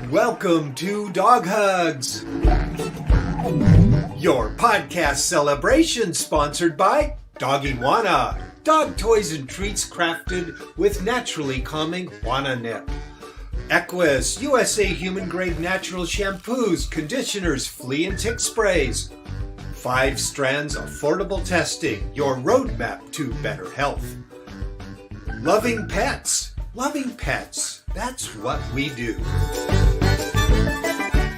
Welcome to Dog Hugs, your podcast celebration sponsored by Doggywana, dog toys and treats crafted with naturally calming Wana nip. Equus, USA human grade natural shampoos, conditioners, flea and tick sprays. 5 strands affordable testing, your roadmap to better health. Loving pets, that's what we do.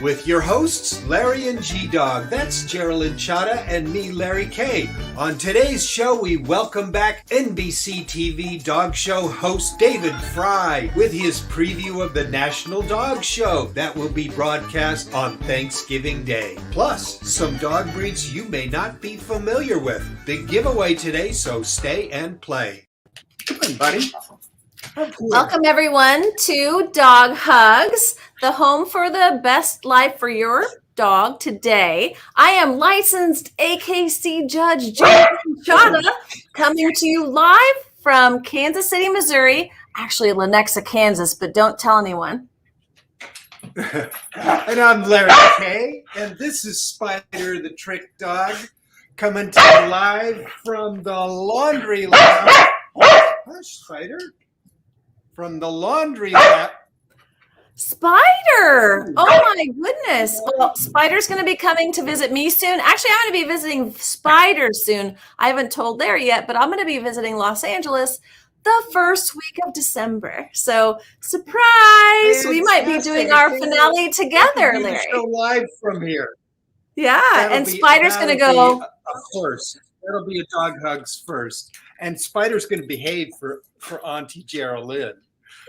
With your hosts, Larry and G-Dog, that's Geraldine Chata and me, Larry K. On today's show, we welcome back NBC TV dog show host David Frei with his preview of the National Dog Show that will be broadcast on Thanksgiving Day. Plus, some dog breeds you may not be familiar with. Big giveaway today, so stay and play. Come on, buddy. Welcome everyone to Dog Hugs, the home for the best life for your dog lemonade. I am licensed AKC Judge Geraldine Chata, coming to you live from Kansas City, Missouri. Actually, Lenexa, Kansas, but don't tell anyone. And I'm Larry K, and this is Spider the Trick Dog, coming to you live from the laundry lounge. Hush, Spider. From the laundry lab. Spider! Oh my goodness. Well, Spider's going to be coming to visit me soon. Actually, I'm going to be visiting Spider soon. I haven't told Larry yet, but I'm going to be visiting Los Angeles the first week of December. So, surprise! Fantastic. We might be doing our finale together, Larry. Go live from here. Yeah, and Spider's going to go. Of course. That'll be a Dog Hugs first. And Spider's going to behave for Auntie Geraldine.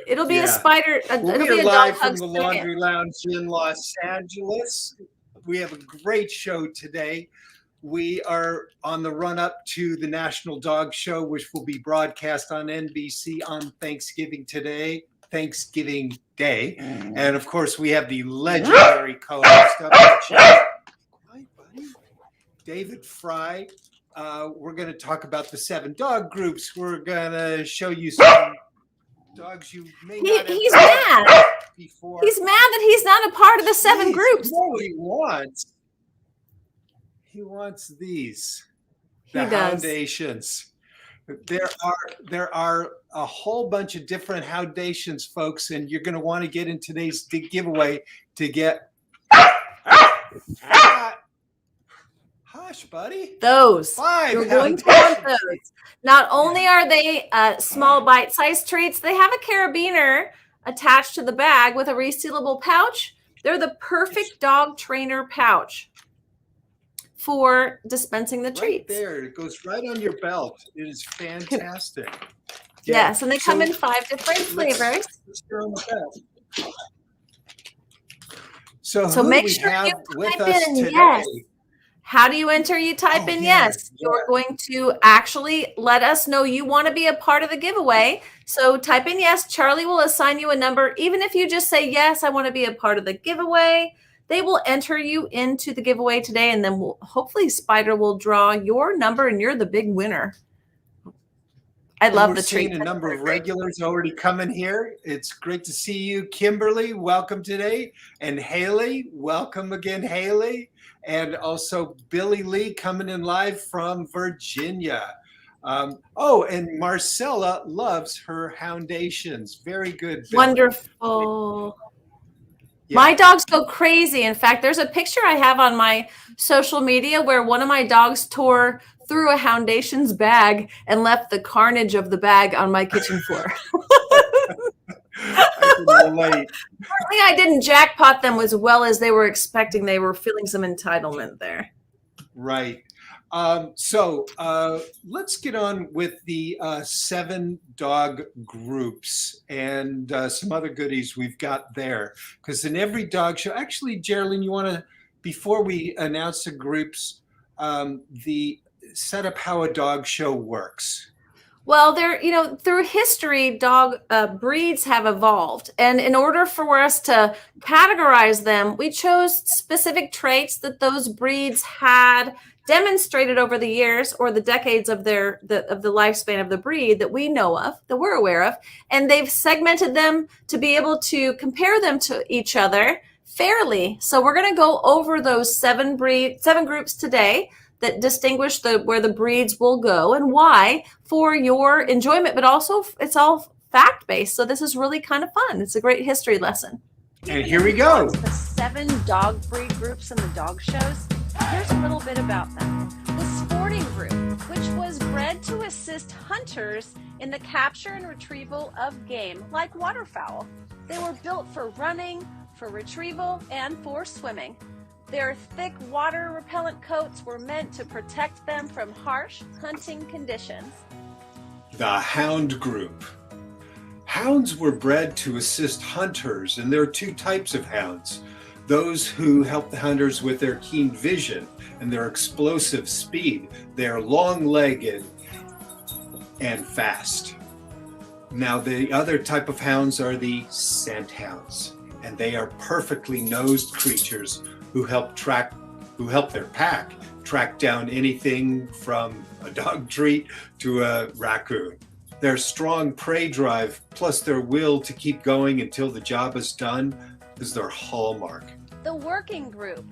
It'll be a Spider. It'll be a live Dog from Hugs the Laundry Lounge in Los Angeles. We have a great show today. We are on the run-up to the National Dog Show, which will be broadcast on NBC on Thanksgiving Day. And, of course, we have the legendary co-host of the show. Hi, buddy. David Frei. We're going to talk about the 7 dog groups. We're going to show you some dogs you may not have he's mad before. He's mad that he's not a part of the 7 groups. What he wants. He wants these. The foundations. There are a whole bunch of different foundations, folks, and you're going to want to get in today's giveaway to get. Hush, buddy. Those. 5. You're going to want those. Not only are they small bite-sized treats, they have a carabiner attached to the bag with a resealable pouch. They're the perfect dog trainer pouch for dispensing the treats. Right there. It goes right on your belt. It is fantastic. Yes, and they come in 5 different flavors. Let's go on the belt. So make sure you type in yes. How do you enter? You type in yes. You're going to actually let us know you want to be a part of the giveaway. So type in yes. Charlie will assign you a number. Even if you just say, yes, I want to be a part of the giveaway, they will enter you into the giveaway today. And then hopefully Spider will draw your number and you're the big winner. I love the treat. We're seeing a number of regulars already coming here. It's great to see you. Kimberly, welcome today. And Haley, welcome again, Haley. And also Billy Lee coming in live from Virginia. And Marcella loves her foundations. Very good. Billy. Wonderful. Yeah. My dogs go crazy. In fact, there's a picture I have on my social media where one of my dogs tore through a foundations bag and left the carnage of the bag on my kitchen floor. I can relate. Apparently I didn't jackpot them as well as they were expecting. They were feeling some entitlement there. Right. So let's get on with the 7 dog groups and some other goodies we've got there. Because in every dog show, actually, Geraldine, you want to, before we announce the groups, the set up how a dog show works. Well, through history, dog breeds have evolved. And in order for us to categorize them, we chose specific traits that those breeds had demonstrated over the years or the decades of the lifespan of the breed that we know of, that we're aware of, and they've segmented them to be able to compare them to each other fairly. So we're going to go over those seven groups today that distinguish where the breeds will go and why, for your enjoyment, but also it's all fact-based. So this is really kind of fun. It's a great history lesson. And here we go. The 7 dog breed groups in the dog shows. Here's a little bit about them. The sporting group, which was bred to assist hunters in the capture and retrieval of game, like waterfowl. They were built for running, for retrieval, and for swimming. Their thick water repellent coats were meant to protect them from harsh hunting conditions. The hound group. Hounds were bred to assist hunters, and there are 2 types of hounds. Those who help the hunters with their keen vision and their explosive speed. They are long-legged and fast. Now, the other type of hounds are the scent hounds, and they are perfectly nosed creatures who help their pack track down anything from a dog treat to a raccoon. Their strong prey drive, plus their will to keep going until the job is done, is their hallmark. The working group.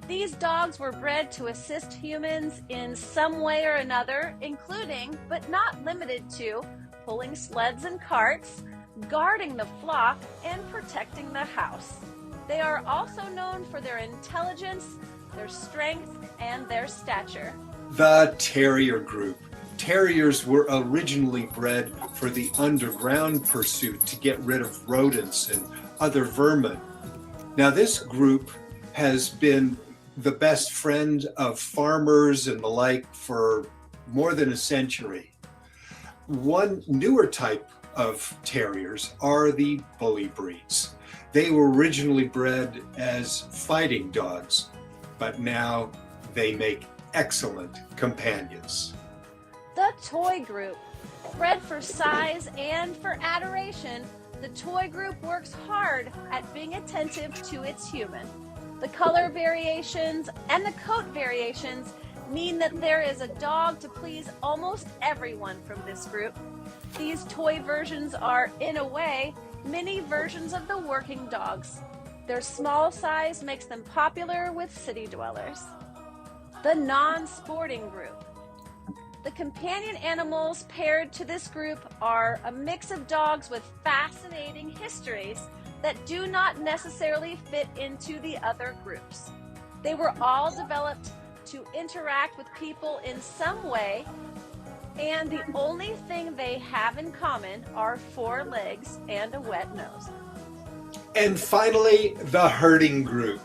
These dogs were bred to assist humans in some way or another, including, but not limited to, pulling sleds and carts, guarding the flock, and protecting the house. They are also known for their intelligence, their strength, and their stature. The terrier group. Terriers were originally bred for the underground pursuit to get rid of rodents and other vermin. Now, this group has been the best friend of farmers and the like for more than a century. One newer type of terriers are the bully breeds. They were originally bred as fighting dogs, but now they make excellent companions. The toy group. Bred for size and for adoration, the toy group works hard at being attentive to its human. The color variations and the coat variations mean that there is a dog to please almost everyone from this group. These toy versions are, in a way, mini versions of the working dogs. Their small size makes them popular with city dwellers. The non-sporting group. The companion animals paired to this group are a mix of dogs with fascinating histories that do not necessarily fit into the other groups. They were all developed to interact with people in some way, and the only thing they have in common are 4 legs and a wet nose. And finally, the herding group.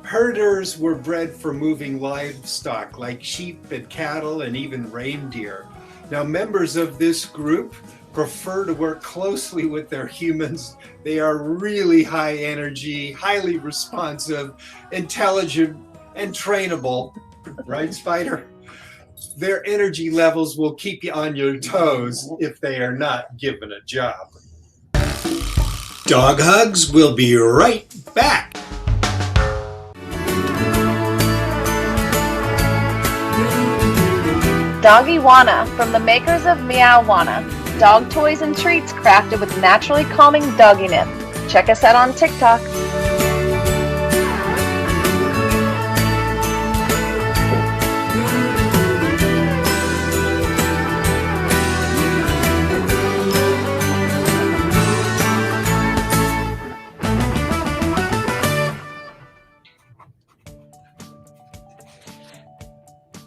Herders were bred for moving livestock like sheep and cattle and even reindeer. Now, members of this group prefer to work closely with their humans. They are really high energy, highly responsive, intelligent, and trainable. Right, Spider? Their energy levels will keep you on your toes if they are not given a job. Dog Hugs will be right back. Doggy Wana, from the makers of Meow Wana. Dog toys and treats crafted with naturally calming doggy nip. Check us out on TikTok.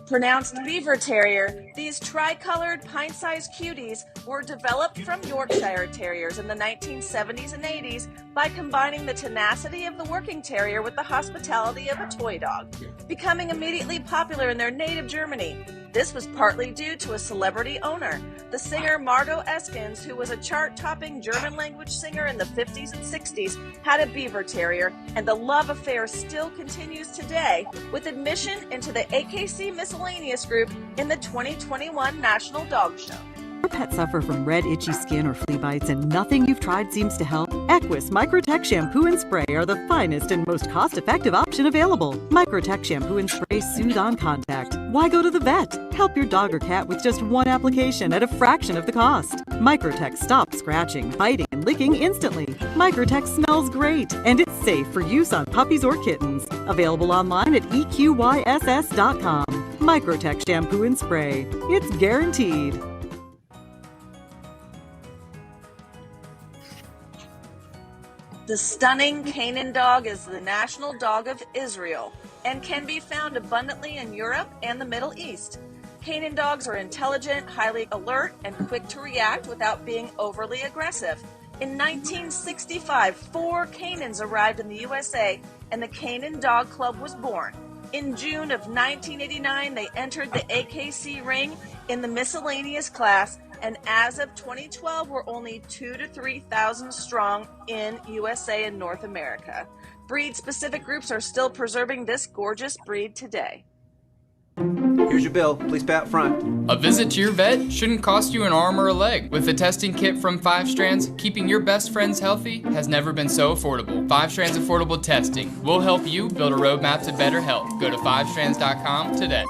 Pronounced Beaver Terrier, these tri-colored pint-sized cuties were developed from Yorkshire Terriers in the 1970s and 80s by combining the tenacity of the working terrier with the hospitality of a toy dog, becoming immediately popular in their native Germany. This was partly due to a celebrity owner, the singer Margot Eskens, who was a chart-topping German-language singer in the 50s and 60s, had a Beaver Terrier, and the love affair still continues today, with admission into the AKC Miscellaneous Group in the 2021 National Dog Show. your pet suffer from red, itchy skin or flea bites and nothing you've tried seems to help? Equus Microtech Shampoo and Spray are the finest and most cost-effective option available. Microtech Shampoo and Spray soothe on contact. Why go to the vet? Help your dog or cat with just one application at a fraction of the cost. Microtech stops scratching, biting, and licking instantly. Microtech smells great, and it's safe for use on puppies or kittens. Available online at eqyss.com. Microtech Shampoo and Spray. It's guaranteed. The stunning Canaan dog is the national dog of Israel and can be found abundantly in Europe and the Middle East. Canaan dogs are intelligent, highly alert, and quick to react without being overly aggressive. In 1965, 4 Canaans arrived in the USA and the Canaan Dog Club was born. In June of 1989, they entered the AKC ring in the miscellaneous class, and as of 2012, we're only 2,000 to 3,000 strong in USA and North America. Breed-specific groups are still preserving this gorgeous breed today. Here's your bill. Please pay out front. A visit to your vet shouldn't cost you an arm or a leg. With a testing kit from 5 Strands, keeping your best friends healthy has never been so affordable. 5 Strands Affordable Testing will help you build a roadmap to better health. Go to 5strands.com today.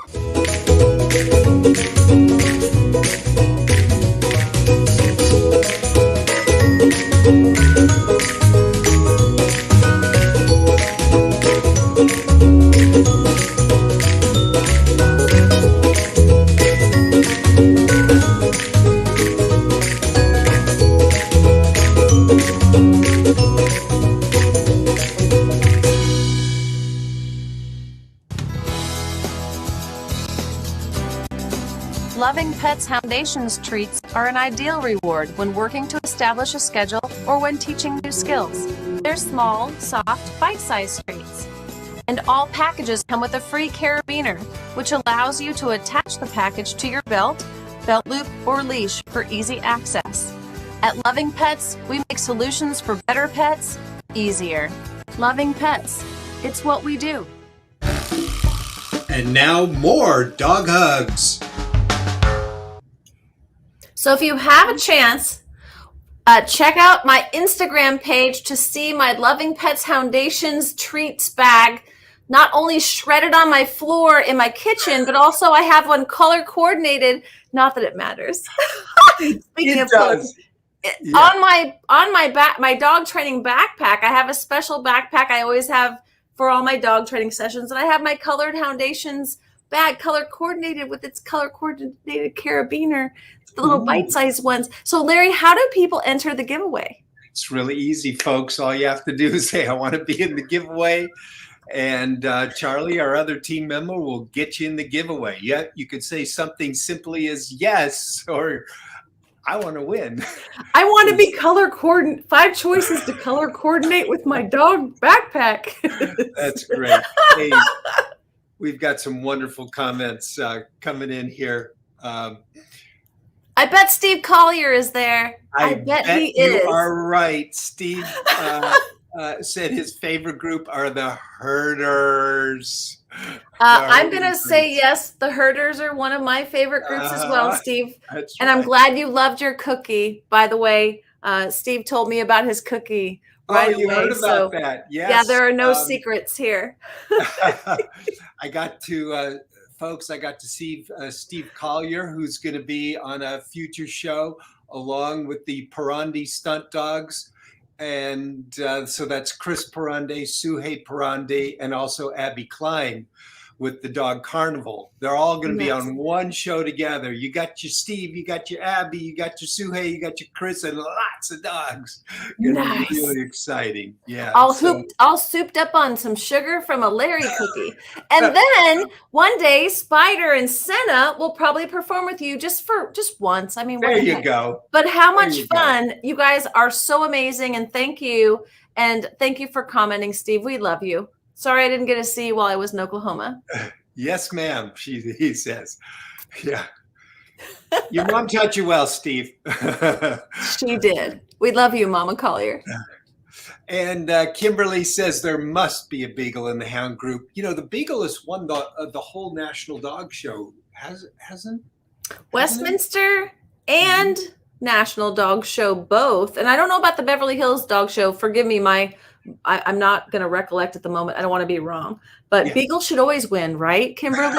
Loving Pets Foundation's treats are an ideal reward when working to establish a schedule or when teaching new skills. They're small, soft, bite-sized treats. And all packages come with a free carabiner, which allows you to attach the package to your belt loop, or leash for easy access. At Loving Pets, we make solutions for better pets easier. Loving Pets, it's what we do. And now more dog hugs. So if you have a chance, check out my Instagram page to see my Loving Pets Foundation's treats bag. Not only shredded on my floor in my kitchen, but also I have one color coordinated. Not that it matters. Speaking of colors, on my dog training backpack, I have a special backpack I always have for all my dog training sessions, and I have my colored Foundations bag color coordinated with its color coordinated carabiner, the little bite-sized ones. So Larry, how do people enter the giveaway? It's really easy, folks. All you have to do is say, I want to be in the giveaway. And Charlie, our other team member, will get you in the giveaway. Yeah, you could say something simply as yes, or I want to win. I want to be color coordinate. 5 choices to color coordinate with my dog backpack. That's great. Hey, we've got some wonderful comments coming in here. I bet Steve Collier is there. I bet he is. You are right. Steve said his favorite group are the herders. I'm going to say yes. The herders are one of my favorite groups as well, Steve. And I'm glad you loved your cookie. By the way, Steve told me about his cookie right away. Heard about that. Yes. Yeah, there are no secrets here. I got to see Steve Collier, who's going to be on a future show along with the Parandi stunt dogs. And so that's Chris Parandi, Suhei Parandi, and also Abby Klein with the Dog Carnival. They're all going to be on one show together. You got your Steve, you got your Abby, you got your Suhei, you got your Chris, and lots of dogs. Nice. Really exciting. Yeah. All souped up on some sugar from a Larry cookie. And then one day, Spider and Senna will probably perform with you just once. I mean, there you go. But how much fun. You guys are so amazing. And thank you. And thank you for commenting, Steve. We love you. Sorry I didn't get to see you while I was in Oklahoma. Yes, ma'am, he says. Yeah. Your mom taught you well, Steve. She did. We love you, Mama Collier. And Kimberly says there must be a Beagle in the Hound group. You know, the Beagle has won the whole National Dog Show, hasn't? Westminster? and National Dog Show both. And I don't know about the Beverly Hills Dog Show. Forgive me, I'm not going to recollect at the moment. I don't want to be wrong. But Beagle should always win, right, Kimberly?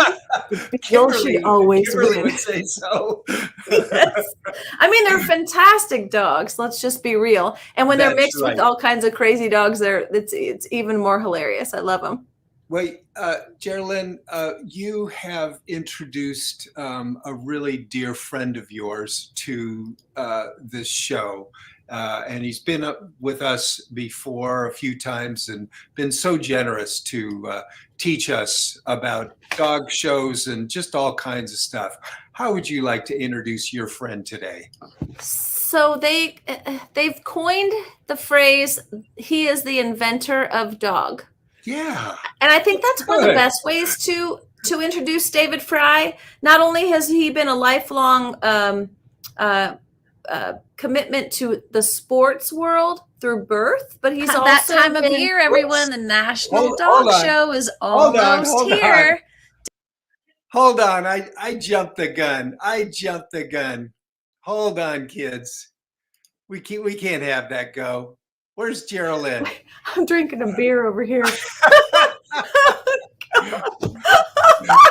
Beagle should always win. Would say so. Yes. I mean, they're fantastic dogs. Let's just be real. And when they're mixed with all kinds of crazy dogs, it's even more hilarious. I love them. Wait, Geraldine, you have introduced a really dear friend of yours to this show. And he's been up with us before a few times and been so generous to teach us about dog shows and just all kinds of stuff. How would you like to introduce your friend today? So they've coined the phrase, he is the inventor of dog. Yeah. And I think that's one of the best ways to introduce David Frei. Not only has he been a lifelong commitment to the sports world through birth, but he's also that time of year, everyone. The National Dog Show is almost here. Hold on, I jumped the gun. Hold on, kids. We can't have that go. Where's Geraldine? I'm drinking a beer over here.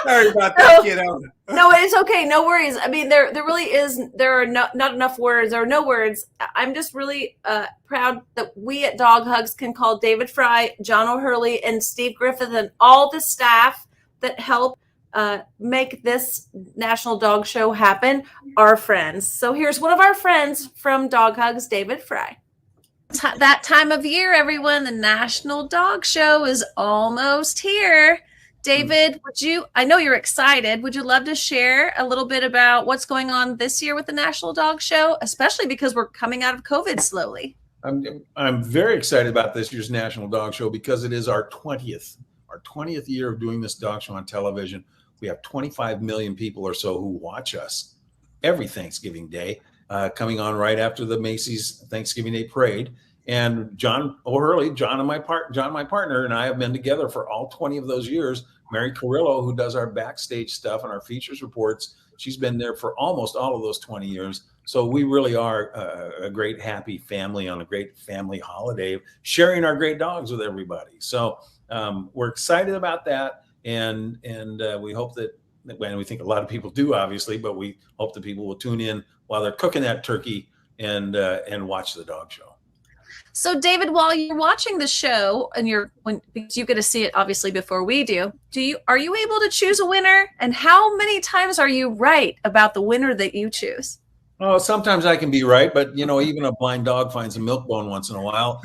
Sorry about that, kiddo. No, it's okay. No worries. I mean, there really is. There are not enough words. There are no words. I'm just really proud that we at Dog Hugs can call David Frei, John O'Hurley, and Steve Griffith, and all the staff that help make this National Dog Show happen, our friends. So here's one of our friends from Dog Hugs, David Frei. That time of year, everyone. The National Dog Show is almost here. David, I know you're excited. Would you love to share a little bit about what's going on this year with the National Dog Show, especially because we're coming out of COVID slowly? I'm very excited about this year's National Dog Show because it is our 20th year of doing this dog show on television. We have 25 million people or so who watch us every Thanksgiving Day, coming on right after the Macy's Thanksgiving Day Parade. And John O'Hurley, John, my partner, and I have been together for all 20 of those years. Mary Carrillo, who does our backstage stuff and our features reports, she's been there for almost all of those 20 years. So we really are a great, happy family on a great family holiday, sharing our great dogs with everybody. So we're excited about that. And we hope that, and we think a lot of people do, obviously, but we hope that people will tune in while they're cooking that turkey and watch the dog show. So, David, while you're watching the show, and because you get to see it obviously before we do, are you able to choose a winner? And how many times are you right about the winner that you choose? Oh, sometimes I can be right, but even a blind dog finds a milk bone once in a while.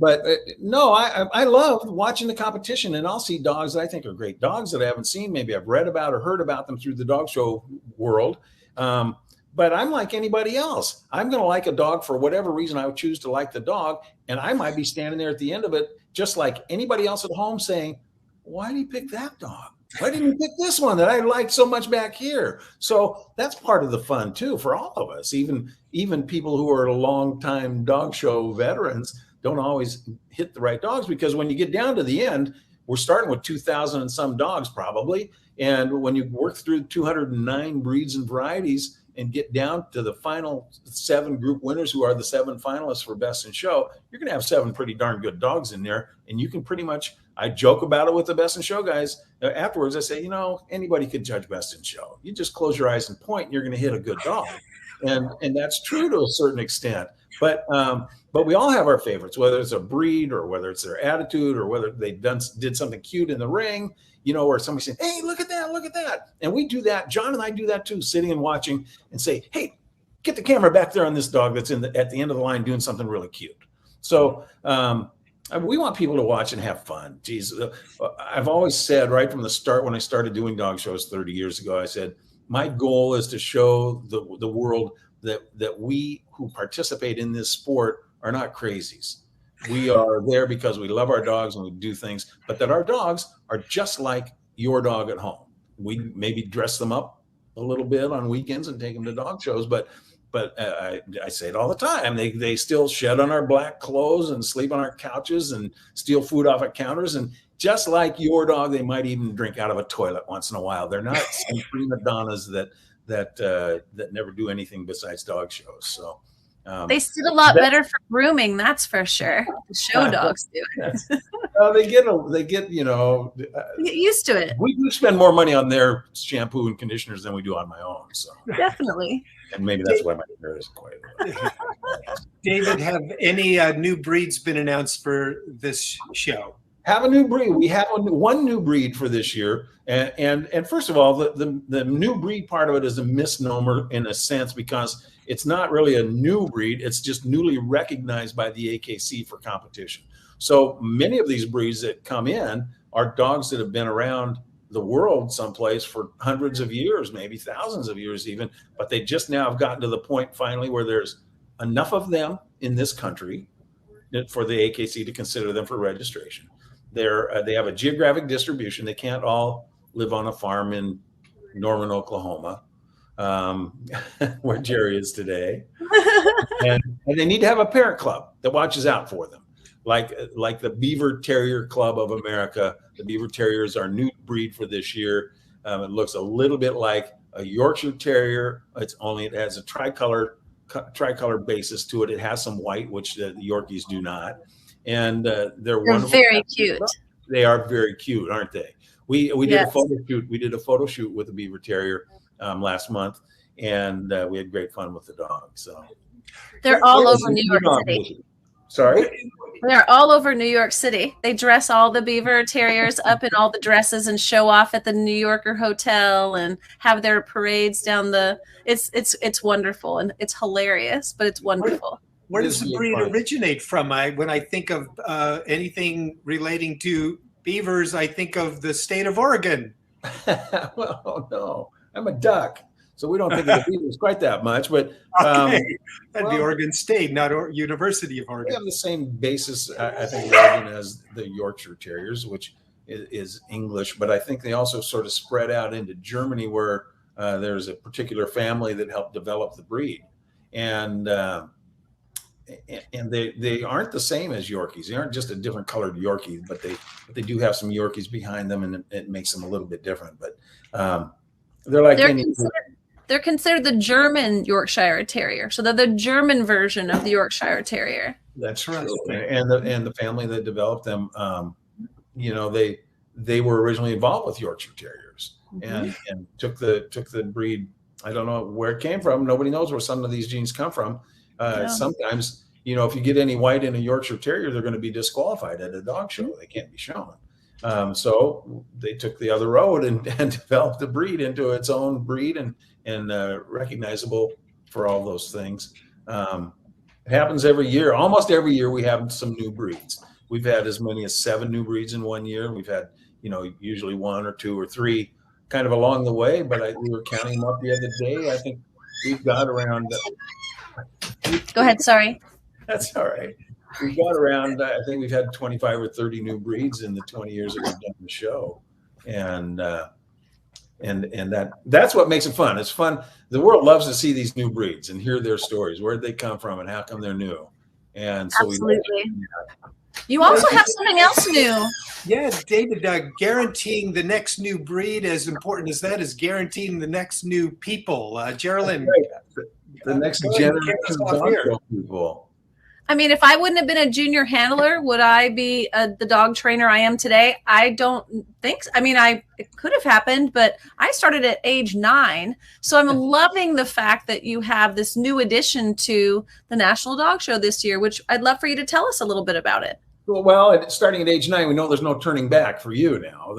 But no, I love watching the competition, and I'll see dogs that I think are great dogs that I haven't seen. Maybe I've read about or heard about them through the dog show world. But I'm like anybody else. I'm going to like a dog for whatever reason I would choose to like the dog. And I might be standing there at the end of it, just like anybody else at home saying, why did he pick that dog? Why didn't he pick this one that I liked so much back here? So that's part of the fun too, for all of us. Even people who are long-time dog show veterans don't always hit the right dogs, because when you get down to the end, we're starting with 2,000 and some dogs probably. And when you work through 209 breeds and varieties, and get down to the final 7 group winners, who are the 7 finalists for Best in Show, you're going to have 7 pretty darn good dogs in there. And you can pretty much, I joke about it with the Best in Show guys. Afterwards, I say, anybody could judge Best in Show. You just close your eyes and point, and you're going to hit a good dog. And that's true to a certain extent. But we all have our favorites, whether it's a breed or whether it's their attitude or whether they did something cute in the ring, or somebody saying, hey, look at that. And we do that. John and I do that too, sitting and watching and say, hey, get the camera back there on this dog that's at the end of the line doing something really cute. So we want people to watch and have fun. Geez, I've always said right from the start, when I started doing dog shows 30 years ago, I said, my goal is to show the world that we who participate in this sport are not crazies. We are there because we love our dogs and we do things, but that our dogs are just like your dog at home. We maybe dress them up a little bit on weekends and take them to dog shows, but I say it all the time. They still shed on our black clothes and sleep on our couches and steal food off at counters. And just like your dog, they might even drink out of a toilet once in a while. They're not some prima donnas that that never do anything besides dog shows. So they sit a lot better for grooming, that's for sure. The show dogs do it. they get Get used to it. We do spend more money on their shampoo and conditioners than we do on my own. So definitely. And maybe that's why my hair isn't quite. David, have any new breeds been announced for this show? Have a new breed. We have one new breed for this year, and first of all, the new breed part of it is a misnomer in a sense, because it's not really a new breed. It's just newly recognized by the AKC for competition. So many of these breeds that come in are dogs that have been around the world someplace for hundreds of years, maybe thousands of years even, but they just now have gotten to the point finally where there's enough of them in this country for the AKC to consider them for registration. They have a geographic distribution. They can't all live on a farm in Norman, Oklahoma, where Jerry is today. and they need to have a parent club that watches out for them. Like the Beaver Terrier Club of America. The Beaver Terrier is our new breed for this year. It looks a little bit like a Yorkshire Terrier. It has a tricolor basis to it. It has some white, which the Yorkies do not. And they're very cute. They are very cute, aren't they? We did a photo shoot. We did a photo shoot with the Beaver Terrier last month, and we had great fun with the dog. So they're all over New York City. Sorry? They're all over New York City. They dress all the Beaver Terriers up in all the dresses and show off at the New Yorker hotel and have their parades down the. It's wonderful, and it's hilarious, but it's wonderful. Where does the breed originate from? When I think of anything relating to beavers, I think of the state of Oregon. Well, no, I'm a duck, so we don't think of the beavers quite that much. But that'd be Oregon State, not University of Oregon. We have the same basis, I think, Oregon as the Yorkshire Terriers, which is English, but I think they also sort of spread out into Germany, where there's a particular family that helped develop the breed, and they aren't the same as Yorkies. They aren't just a different colored Yorkie, but they do have some Yorkies behind them, and it makes them a little bit different. But they're considered the German Yorkshire Terrier, so they're the German version of the Yorkshire Terrier. That's right. And the family that developed them, they were originally involved with Yorkshire Terriers, and took the breed. I don't know where it came from. Nobody knows where some of these genes come from. Sometimes, if you get any white in a Yorkshire Terrier, they're going to be disqualified at a dog show. They can't be shown. So they took the other road and developed the breed into its own breed and recognizable for all those things. It happens every year. Almost every year we have some new breeds. We've had as many as 7 new breeds in 1 year. We've had, usually 1 or 2 or 3 kind of along the way, but we were counting them up the other day. I think we've got around... Go ahead. Sorry. That's all right. We've got around, I think we've had 25 or 30 new breeds in the 20 years that we've done the show. And that's what makes it fun. It's fun. The world loves to see these new breeds and hear their stories. Where'd they come from and how come they're new? And so absolutely. You also have something else new. Yeah, David, guaranteeing the next new breed, as important as that is guaranteeing the next new people. Geraldine. The next generation of dog people. I mean, if I wouldn't have been a junior handler, would I be the dog trainer I am today? I don't think so. I mean, it could have happened, but I started at age 9. So I'm loving the fact that you have this new addition to the National Dog Show this year, which I'd love for you to tell us a little bit about it. Well, starting at age 9, we know there's no turning back for you now.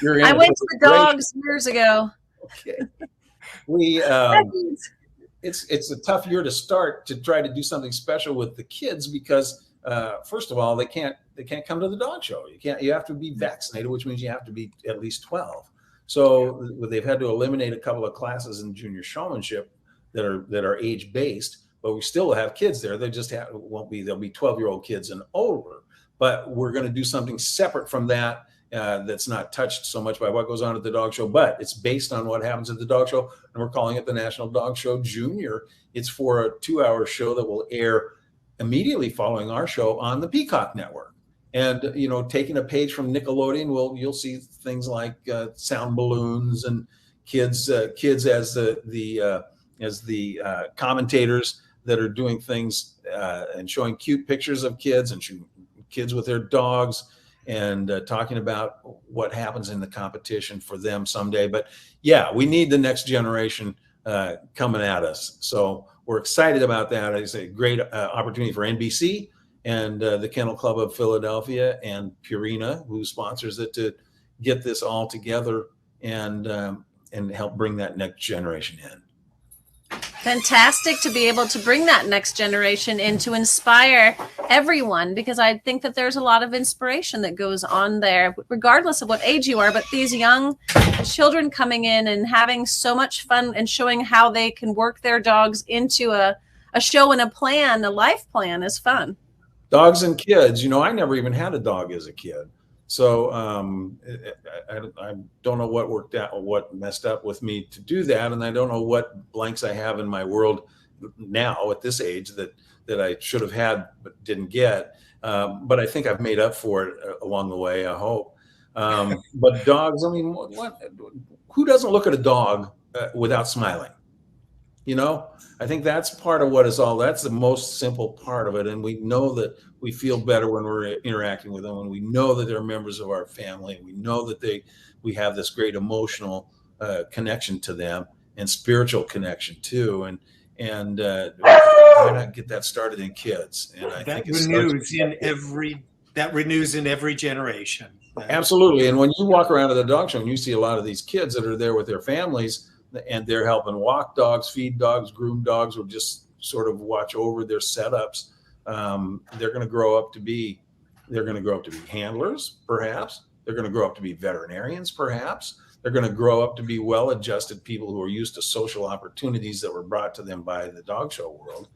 You're in I went to the dogs years ago. Okay. It's a tough year to start to try to do something special with the kids because first of all, they can't come to the dog show. You have to be vaccinated, which means you have to be at least 12. So they've had to eliminate a couple of classes in junior showmanship that are age based, but we still have kids there. They just they'll be 12-year-old kids and older. But we're going to do something separate from that. That's not touched so much by what goes on at the dog show, but it's based on what happens at the dog show. And we're calling it the National Dog Show Junior. It's for a 2-hour show that will air immediately following our show on the Peacock Network. And, taking a page from Nickelodeon, you'll see things like sound balloons and kids as the commentators that are doing things and showing cute pictures of kids and kids with their dogs and talking about what happens in the competition for them someday. But yeah, we need the next generation coming at us. So we're excited about that. It's a great opportunity for NBC and the Kennel Club of Philadelphia and Purina, who sponsors it, to get this all together and help bring that next generation in. Fantastic to be able to bring that next generation in to inspire everyone, because I think that there's a lot of inspiration that goes on there, regardless of what age you are. But these young children coming in and having so much fun and showing how they can work their dogs into a show and a life plan is fun. Dogs and kids, I never even had a dog as a kid. So I don't know what worked out or what messed up with me to do that. And I don't know what blanks I have in my world now at this age that I should have had but didn't get. But I think I've made up for it along the way, I hope. But dogs, who doesn't look at a dog without smiling? I think that's part of that's the most simple part of it. And we know that we feel better when we're interacting with them, and we know that they're members of our family, and we know that we have this great emotional connection to them and spiritual connection too. And why not get that started in kids? And I think that renews in every generation. Absolutely. And when you walk around at the dog show and you see a lot of these kids that are there with their families, and they're helping walk dogs, feed dogs, groom dogs, or just sort of watch over their setups. They're going to grow up to be handlers, perhaps. They're going to grow up to be veterinarians, perhaps. They're going to grow up to be well-adjusted people who are used to social opportunities that were brought to them by the dog show world.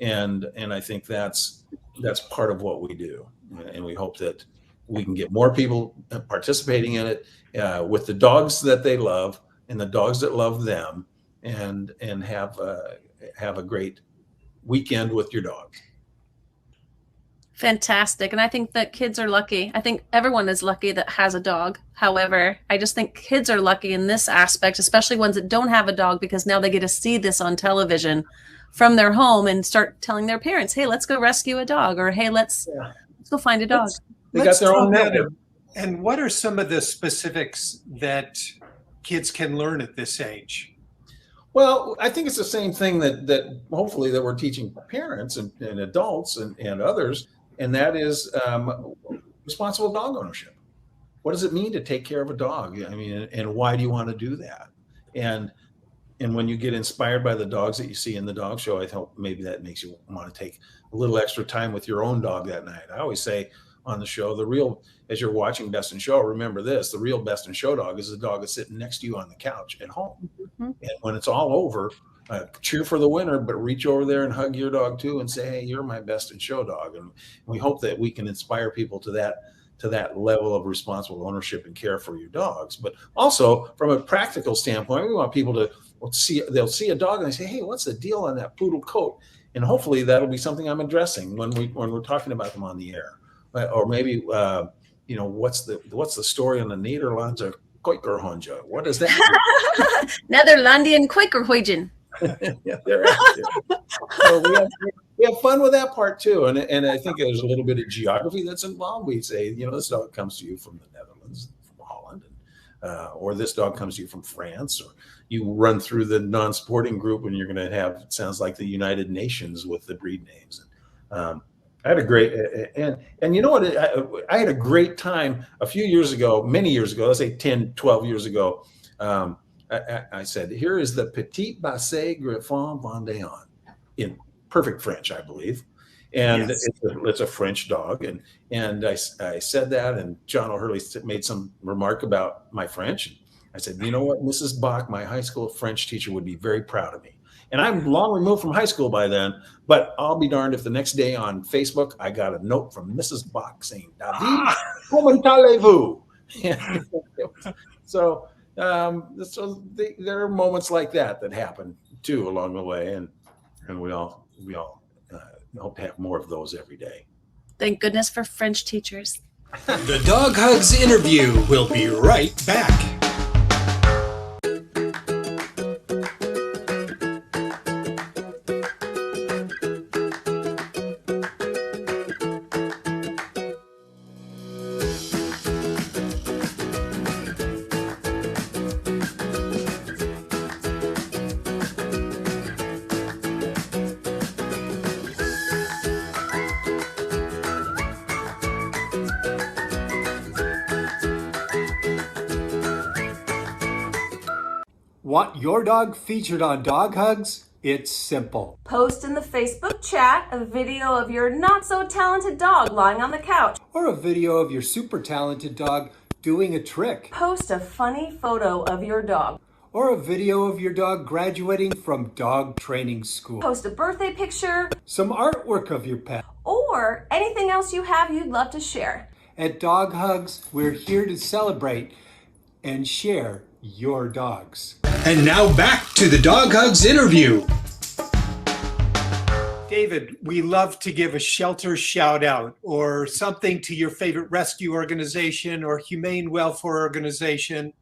And I think that's part of what we do. And we hope that we can get more people participating in it with the dogs that they love and the dogs that love them, and have a great weekend with your dog. Fantastic. And I think that kids are lucky. I think everyone is lucky that has a dog. However, I just think kids are lucky in this aspect, especially ones that don't have a dog, because now they get to see this on television from their home and start telling their parents, hey, let's go rescue a dog, or hey, let's go find a dog. They got their own network. And what are some of the specifics that kids can learn at this age? Well, I think it's the same thing that hopefully that we're teaching parents and adults and others, and that is responsible dog ownership. What does it mean to take care of a dog? And why do you want to do that? And when you get inspired by the dogs that you see in the dog show, I hope maybe that makes you want to take a little extra time with your own dog that night. I always say on the show, as you're watching Best in Show, remember this: the real Best in Show dog is the dog that's sitting next to you on the couch at home. Mm-hmm. And when it's all over, cheer for the winner, but reach over there and hug your dog too and say, hey, you're my Best in Show dog. And we hope that we can inspire people to that level of responsible ownership and care for your dogs. But also from a practical standpoint, we want people they'll see a dog and they say, hey, what's the deal on that poodle coat? And hopefully that'll be something I'm addressing when we're talking about them on the air. Or maybe, what's the story on the Nederlandse Kooikerhondje? What is that? Netherlandian Kooikerhondje. Yeah, they're out there. So we have fun with that part too. And I think there's a little bit of geography that's involved. We say, this dog comes to you from the Netherlands, from Holland, or this dog comes to you from France, or you run through the non-sporting group and you're going to have, it sounds like the United Nations with the breed names. I had a great, and you know what, I had a great time a few years ago, many years ago, let's say 10, 12 years ago. I said, here is the Petit Basset Griffon Vendéen in perfect French, I believe. And yes. It's a French dog. And I said that, and John O'Hurley made some remark about my French. I said, you know what, Mrs. Bach, my high school French teacher, would be very proud of me. And I'm long removed from high school by then, but I'll be darned if the next day on Facebook, I got a note from Mrs. Bach saying, David, comment allez-vous? So there are moments like that happen too along the way. And we all hope to have more of those every day. Thank goodness for French teachers. The Dog Hugs interview will be right back. Want your dog featured on Dog Hugs? It's simple. Post in the Facebook chat a video of your not so talented dog lying on the couch. Or a video of your super talented dog doing a trick. Post a funny photo of your dog. Or a video of your dog graduating from dog training school. Post a birthday picture. Some artwork of your pet. Or anything else you have you'd love to share. At Dog Hugs, we're here to celebrate and share your dogs. And now back to the Dog Hugs interview. David, we love to give a shelter shout out or something to your favorite rescue organization or humane welfare organization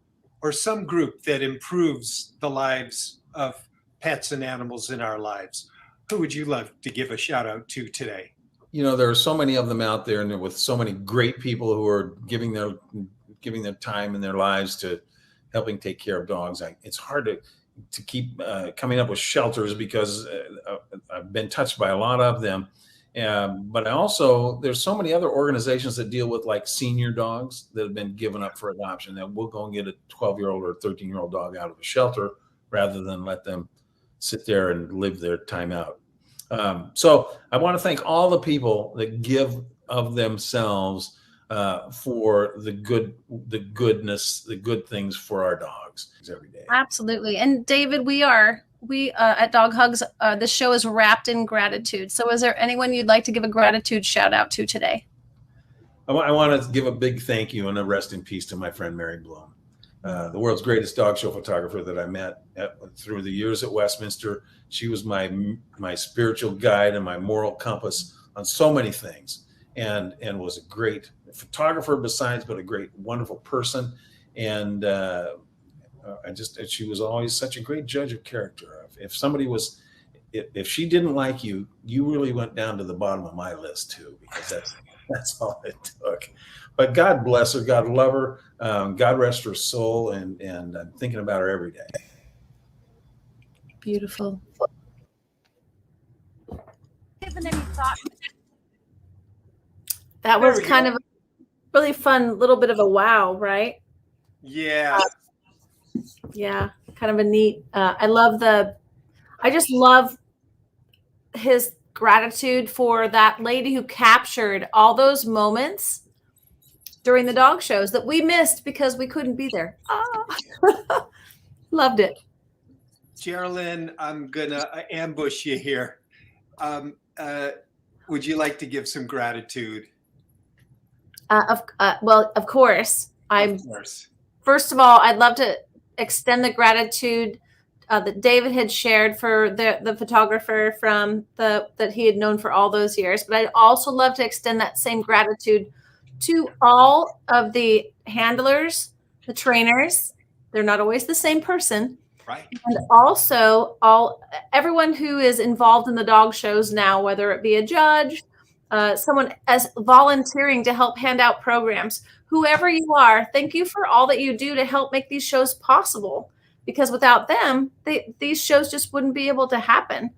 or some group that improves the lives of pets and animals in our lives. Who would you love to give a shout out to today? You know, there are so many of them out there, and with so many great people who are giving their time and their lives to helping take care of dogs. It's hard to keep coming up with shelters because I've been touched by a lot of them. But there's so many other organizations that deal with like senior dogs that have been given up for adoption, that will go and get a 12-year-old or 13-year-old dog out of a shelter rather than let them sit there and live their time out. So I want to thank all the people that give of themselves for the goodness, the good things for our dogs every day. Absolutely. And David, we at Dog Hugs, the show is wrapped in gratitude. So is there anyone you'd like to give a gratitude shout out to today? I want to give a big thank you and a rest in peace to my friend Mary Bloom, the world's greatest dog show photographer that I met through the years at Westminster. She was my spiritual guide and my moral compass on so many things, and was a great photographer but a great, wonderful person. And she was always such a great judge of character. If she didn't like you, you really went down to the bottom of my list too, because that's all it took. But God bless her, God love her, God rest her soul, and I'm thinking about her every day. Beautiful. Given any thought? That was kind of a really fun little bit of a wow, right? Yeah. Yeah, kind of a neat. I just love his gratitude for that lady who captured all those moments during the dog shows that we missed because we couldn't be there. Loved it. Geraldine, I'm gonna ambush you here. Would you like to give some gratitude? Of course. Of course. First of all, I'd love to extend the gratitude that David had shared for the photographer that he had known for all those years. But I'd also love to extend that same gratitude to all of the handlers, the trainers. They're not always the same person. Right. And also everyone who is involved in the dog shows now, whether it be a judge, someone as volunteering to help hand out programs, whoever you are, thank you for all that you do to help make these shows possible. Because without them, these shows just wouldn't be able to happen.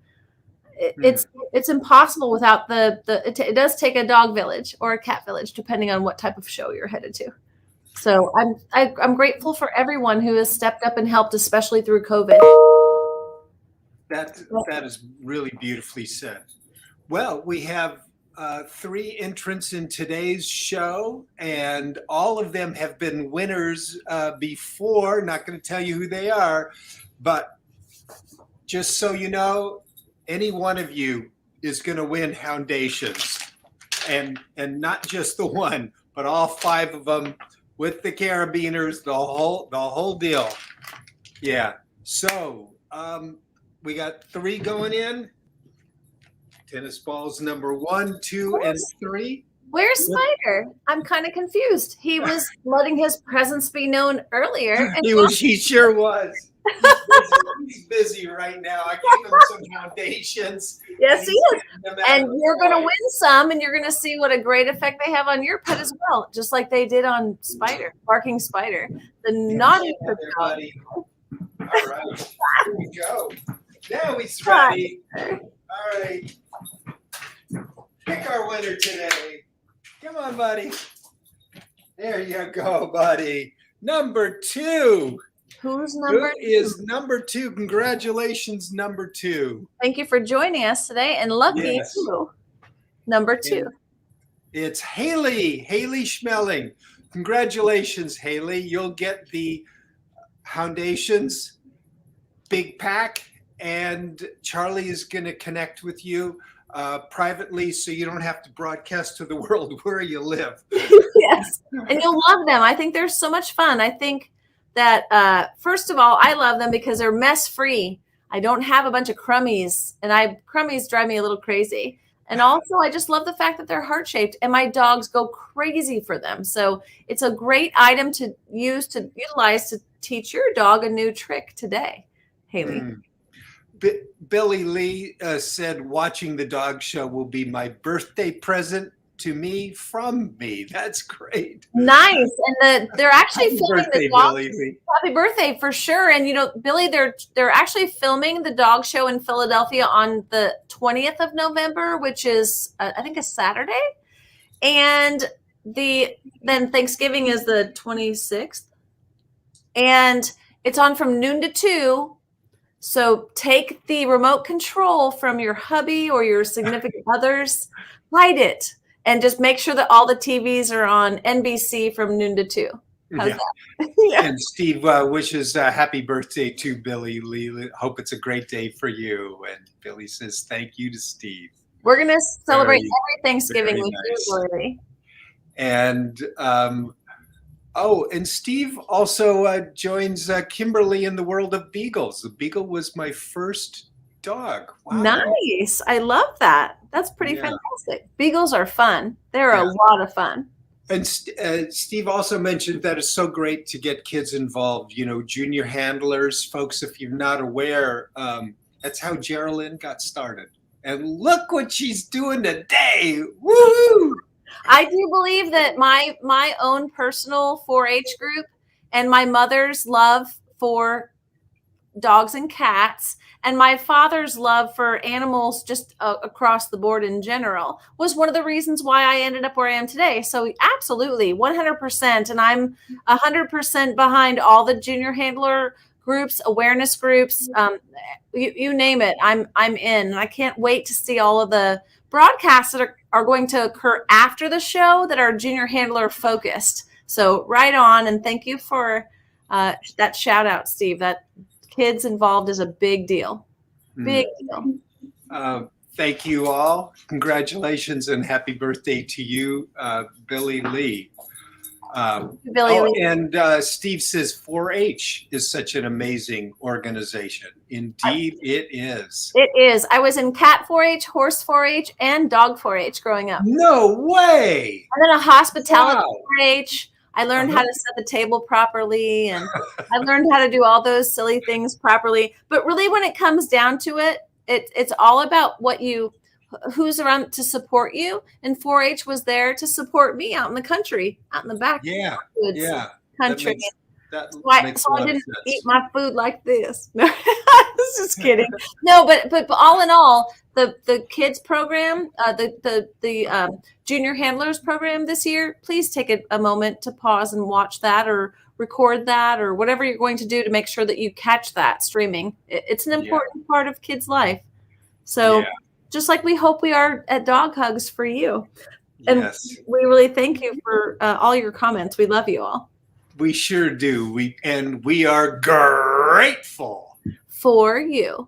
It's impossible without it does take a dog village or a cat village, depending on what type of show you're headed to. So I'm grateful for everyone who has stepped up and helped, especially through COVID. That is really beautifully said. Well, we have 3 entrants in today's show, and all of them have been winners before. Not going to tell you who they are, but just so you know, any one of you is going to win Houndations, and not just the one, but all 5 of them with the carabiners, the whole deal. Yeah. So we got 3 going in. Tennis balls number 1, 2, and 3. Where's Spider? I'm kind of confused. He was letting his presence be known earlier. And He sure was. He's busy right now. I gave him some foundations. Yes, he is. And you're going to win some, and you're going to see what a great effect they have on your pet as well, just like they did on Spider, Barking Spider. The naughty buddy. All right. Here we go. Now he's ready. All right. Pick our winner today. Come on, buddy. There you go, buddy. Number 2. Who's number Who is number 2? Congratulations, number 2. Thank you for joining us today. And lucky Yes. you, number 2. And it's Haley Schmelling. Congratulations, Haley. You'll get the Foundation's big pack, and Charlie is going to connect with you privately so you don't have to broadcast to the world where you live. Yes. And you'll love them. I think they're so much fun. I think that, first of all, I love them because they're mess free. I don't have a bunch of crummies, and crummies drive me a little crazy. And also, I just love the fact that they're heart-shaped, and my dogs go crazy for them. So it's a great item to utilize to teach your dog a new trick today, Haley. Billy Lee said, watching the dog show will be my birthday present to me from me. That's great. Nice. And they're actually Happy filming birthday, the dog. Billy Lee. Happy birthday for sure. And Billy, they're actually filming the dog show in Philadelphia on the 20th of November, which is I think a Saturday. And then Thanksgiving is the 26th. And it's on from noon to 2. So take the remote control from your hubby or your significant others, light it, and just make sure that all the TVs are on NBC from noon to 2. How's that? Yeah. And Steve wishes happy birthday to Billy Lee. Hope it's a great day for you. And Billy says thank you to Steve. We're going to celebrate every Thanksgiving with nice. you, Lily. And and Steve also joins Kimberly in the world of beagles. The beagle was my first dog. Wow. Nice. I love that. That's pretty fantastic. Beagles are fun. They're a lot of fun. And Steve also mentioned that it's so great to get kids involved, junior handlers. Folks, if you're not aware, that's how Geraldine got started. And look what she's doing today. Woo! I do believe that my own personal 4-H group and my mother's love for dogs and cats and my father's love for animals just across the board in general was one of the reasons why I ended up where I am today. So absolutely, 100%. And I'm 100% behind all the junior handler groups, awareness groups, you name it. I'm in. And I can't wait to see all of the broadcasts that are going to occur after the show that are junior handler focused. So right on. And thank you for that shout out, Steve. That kids involved is a big deal. Big deal. Thank you all. Congratulations and happy birthday to you, Billy Lee. Billy Lee. And Steve says 4-H is such an amazing organization. Indeed, it is. It is. I was in cat 4-H, horse 4-H, and dog 4-H growing up. No way. And then a hospitality 4-H. I learned how to set the table properly, and I learned how to do all those silly things properly. But really, when it comes down to it, it's all about who's around to support you. And 4-H was there to support me out in the country, out in the back. Yeah. Country. So I didn't eat my food like this. No, just kidding. No, but all in all, the kids program, the junior handlers program this year, please take a moment to pause and watch that or record that or whatever you're going to do to make sure that you catch that streaming. It's an important part of kids' life. So just like we hope we are at Dog Hugs for you. And we really thank you for all your comments. We love you all. We sure do. We are grateful for you.